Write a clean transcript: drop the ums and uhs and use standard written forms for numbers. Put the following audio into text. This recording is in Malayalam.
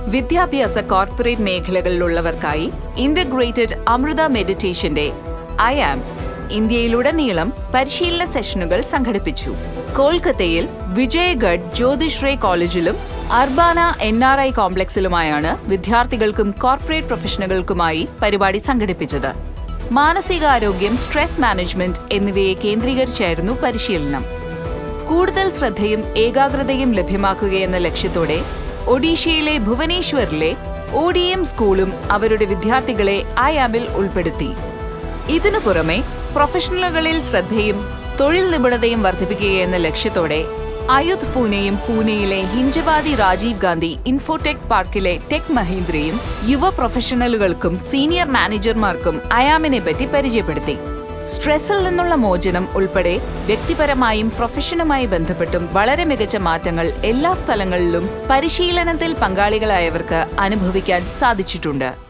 വിദ്യാഭ്യാസ കോർപ്പറേറ്റ് മേഖലകളിലുള്ളവർക്കായി ഇന്റഗ്രേറ്റഡ് അമൃത മെഡിറ്റേഷന്റെ IAM ഇന്ത്യയിലുടനീളം പരിശീലന സെഷനുകൾ സംഘടിപ്പിച്ചു. കൊൽക്കത്തയിൽ വിജയഗഡ് ജ്യോതിശ്രേ കോളേജിലും അർബാന NRI കോംപ്ലക്സിലുമായാണ് വിദ്യാർത്ഥികൾക്കും കോർപ്പറേറ്റ് പ്രൊഫഷണലുകൾക്കുമായി പരിപാടി സംഘടിപ്പിച്ചത്. മാനസികാരോഗ്യം, സ്ട്രെസ് മാനേജ്മെന്റ് എന്നിവയെ കേന്ദ്രീകരിച്ചായിരുന്നു പരിശീലനം. കൂടുതൽ ശ്രദ്ധയും ഏകാഗ്രതയും ലഭ്യമാക്കുകയെന്ന ലക്ഷ്യത്തോടെ ഒഡീഷയിലെ ഭുവനേശ്വറിലെ ODM സ്കൂളും അവരുടെ വിദ്യാർത്ഥികളെ IAMൽ ഉൾപ്പെടുത്തി. ഇതിനു പുറമെ പ്രൊഫഷണലുകളിൽ ശ്രദ്ധയും തൊഴിൽ നിപുണതയും വർദ്ധിപ്പിക്കുകയെന്ന ലക്ഷ്യത്തോടെ അയുധ് പൂനെയും പൂനെയിലെ ഹിഞ്ചവാദി രാജീവ് ഗാന്ധി ഇൻഫോടെക് പാർക്കിലെ ടെക് മഹീന്ദ്രയും യുവ പ്രൊഫഷണലുകൾക്കും സീനിയർ മാനേജർമാർക്കും IAMനെ പറ്റി പരിചയപ്പെടുത്തി. സ്ട്രെസ്സിൽ നിന്നുള്ള മോചനം ഉൾപ്പെടെ വ്യക്തിപരമായും പ്രൊഫഷനുമായി ബന്ധപ്പെട്ടും വളരെ മികച്ച മാറ്റങ്ങൾ എല്ലാ സ്ഥലങ്ങളിലും പരിശീലനത്തിൽ പങ്കാളികളായവർക്ക് അനുഭവിക്കാൻ സാധിച്ചിട്ടുണ്ട്.